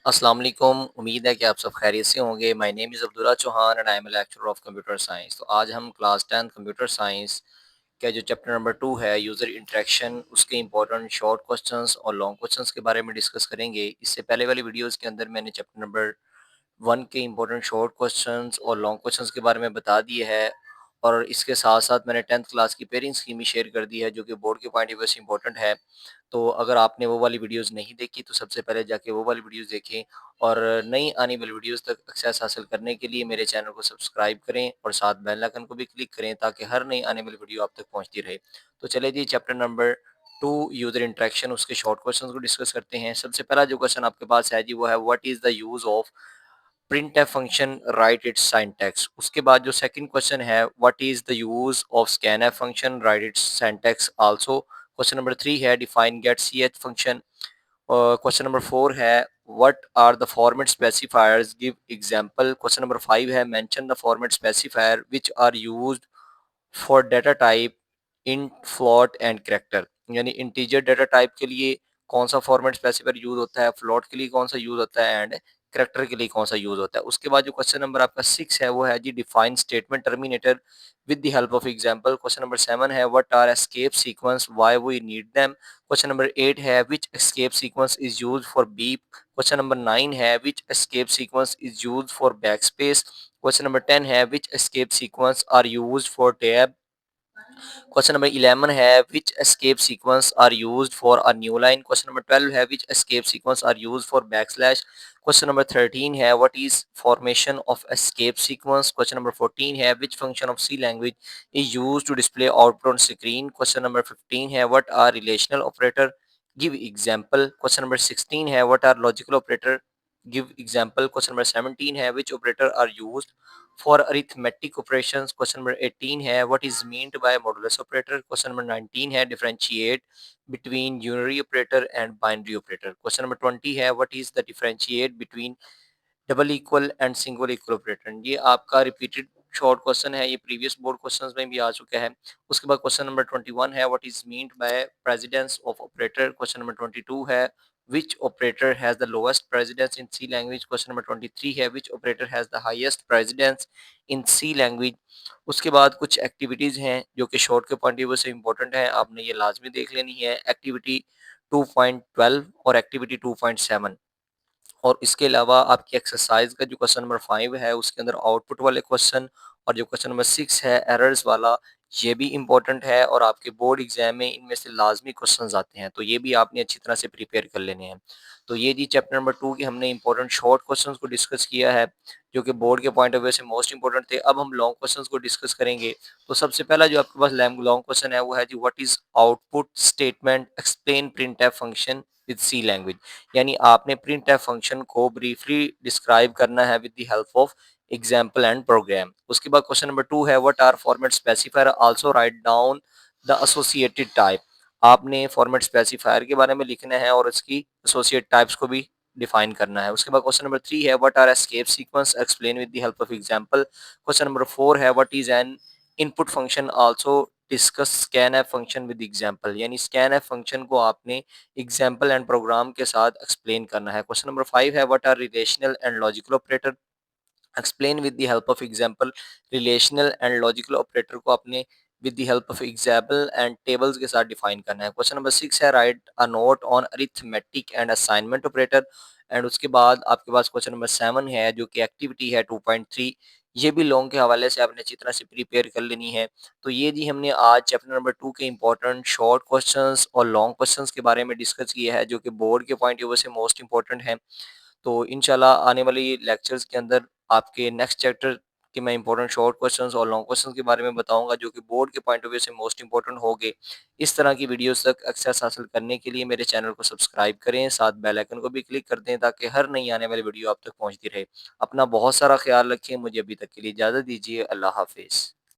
अस्सलाम वालेकुम। उम्मीद है कि आप सब खैरियत से होंगे। My name is Abdullah Chauhan and I am a lecturer of computer science. तो आज हम क्लास 10 कंप्यूटर साइंस का जो चैप्टर नंबर 2 है यूज़र इंटरेक्शन, उसके इंपॉर्टेंट शॉर्ट क्वेश्चंस और लॉन्ग क्वेश्चंस के बारे में डिस्कस करेंगे। इससे पहले वाली वीडियोज़ के अंदर मैंने चैप्टर नंबर 1 के इंपॉर्टेंट शॉर्ट क्वेश्चंस और लॉन्ग क्वेश्चंस के बारे में बता दिए है, और इसके साथ साथ मैंने 10th क्लास की पेयरिंग स्कीम भी शेयर कर दी है, जो कि बोर्ड के पॉइंट ऑफ व्यू से इंपॉर्टेंट है। तो अगर आपने वो वाली वीडियोस नहीं देखी तो सबसे पहले जाके वो वाली वीडियोस देखें, और नई आने वाली वीडियोस तक एक्सेस हासिल करने के लिए मेरे चैनल को सब्सक्राइब करें और साथ बेल आइकन को भी क्लिक करें, ताकि हर नई आने वाली वीडियो आप तक पहुंचती रहे। तो चले जी, चैप्टर नंबर 2 यूजर इंटरेक्शन, उसके शॉर्ट क्वेश्चंस को डिस्कस करते हैं। सबसे पहला जो क्वेश्चन आपके पास है जी, वो है what is the use of print F function, write its syntax. उसके बाद जो सेकंड क्वेश्चन है, what is the use of scanf function, write its syntax also. Question number 3 है डिफाइन गेट सी एच फंक्शन। क्वेश्चन नंबर 4 है what are the format specifiers, give example. Question number 5 है mention the format specifier which are used for data type int, float and character. यानी integer data type के लिए कौन सा फॉर्मेट स्पेसिफायर यूज होता है, float के लिए कौन सा यूज होता है, एंड कैरेक्टर के लिए कौन सा यूज होता है। उसके बाद जो क्वेश्चन नंबर आपका 6 है, वो है जी define statement terminator with the help of example. Question number 7 है what are escape sequence, why we need them. Question number 8 है which escape sequence is used for beep. Question number 9 है which escape sequence is used for backspace. Question number 10 है which escape sequence are used for tab. Question number 11 है which escape sequence are used for a new line। Question number 12 है which escape sequence are used for backslash। Question number 13 है what is formation of escape sequence। Question number 14 है which function of C language is used to display output on screen। Question number 15 है what are relational operator, give example। Question number 16 है what are logical operator, give example। Question number 17 है which operator are used for arithmetic operations। Question number 18 है what is meant by modulus operator। Question number 19 है differentiate between unary operator and binary operator। Question number 20 है what is the differentiate between double equal and single equal operator. ये आपका repeated short question है, ये previous board questions में भी आ चुका है। उसके बाद क्वेश्चन नंबर 21 है what is meant by precedence of operator. Question number 22 है which operator has the lowest precedence in C language। Question number 23 है which operator has the highest precedence in C language। उसके बाद कुछ activities हैं जो कि short के point of view से इंपॉर्टेंट है, आपने ये लाजमी देख लेनी है। एक्टिविटी 2.12 और एक्टिविटी 2.7, और इसके अलावा आपकी एक्सरसाइज का जो क्वेश्चन नंबर 5 है उसके अंदर आउटपुट वाले क्वेश्चन, और जो क्वेश्चन नंबर 6 है एरर्स वाला, ये भी इंपॉर्टेंट है और आपके बोर्ड एग्जाम में इनमें से लाजमी क्वेश्चंस आते हैं, तो ये भी आपने अच्छी तरह से प्रिपेयर कर लेने हैं। तो ये जी चैप्टर नंबर 2 के हमने इंपॉर्टेंट शॉर्ट क्वेश्चंस को डिस्कस किया है, जो कि बोर्ड के पॉइंट ऑफ व्यू से मोस्ट इंपॉर्टेंट थे। अब हम लॉन्ग क्वेश्चंस को डिस्कस करेंगे। तो सबसे पहला जो आपके पास लॉन्ग क्वेश्चन है वो है जी what is output statement, explain printf function with C language. यानी आपने प्रिंट एफ फंक्शन को ब्रीफली डिस्क्राइब करना है with the help of example and program. उसके बाद क्वेश्चन नंबर 2 है what are format specifier, also write down the associated type. आपने format specifier के बारे में लिखना है और इसकी एसोसिएट टाइप्स को भी डिफाइन करना है। उसके बाद क्वेश्चन नंबर 3 है what are escape sequence, explain with the help of example. Question number 4 है what is an input function, also discuss scanf function with example. यानी स्कैन एफ फंक्शन को आपने एग्जाम्पल एंड प्रोग्राम के साथ explain करना है। Question number 5 है what are relational and logical operator, explain with the help of example. Relational and logical operator को आपने with the help of example and tables के साथ डिफाइन करना है। क्वेश्चन नंबर 6 है write a note on arithmetic and assignment operator. And उसके बाद आपके पास क्वेश्चन नंबर 7 है जो कि एक्टिविटी है 2.3, ये भी लॉन्ग के हवाले से आपने अच्छी तरह से प्रिपेयर कर लेनी है। तो ये जी हमने आज चैप्टर नंबर 2 के इंपॉर्टेंट शॉर्ट क्वेश्चंस और लॉन्ग क्वेश्चंस के बारे में डिस्कस किया है, जो कि बोर्ड के पॉइंट ऑफ व्यू से मोस्ट इंपॉर्टेंट है। तो इंशाल्लाह आने वाली लेक्चर्स के अंदर आपके नेक्स्ट चैप्टर के मैं इंपॉर्टेंट शॉर्ट क्वेश्चंस और लॉन्ग क्वेश्चंस के बारे में बताऊंगा, जो कि बोर्ड के पॉइंट ऑफ व्यू से मोस्ट इंपॉर्टेंट होंगे। इस तरह की वीडियोस तक एक्सेस हासिल करने के लिए मेरे चैनल को सब्सक्राइब करें, साथ बेल आइकन को भी क्लिक कर दें, ताकि हर नई आने वाली वीडियो आप तक पहुंचती रहे। अपना बहुत सारा ख्याल रखें। मुझे अभी तक के लिए इजाज़त दीजिए। अल्लाह हाफिज़।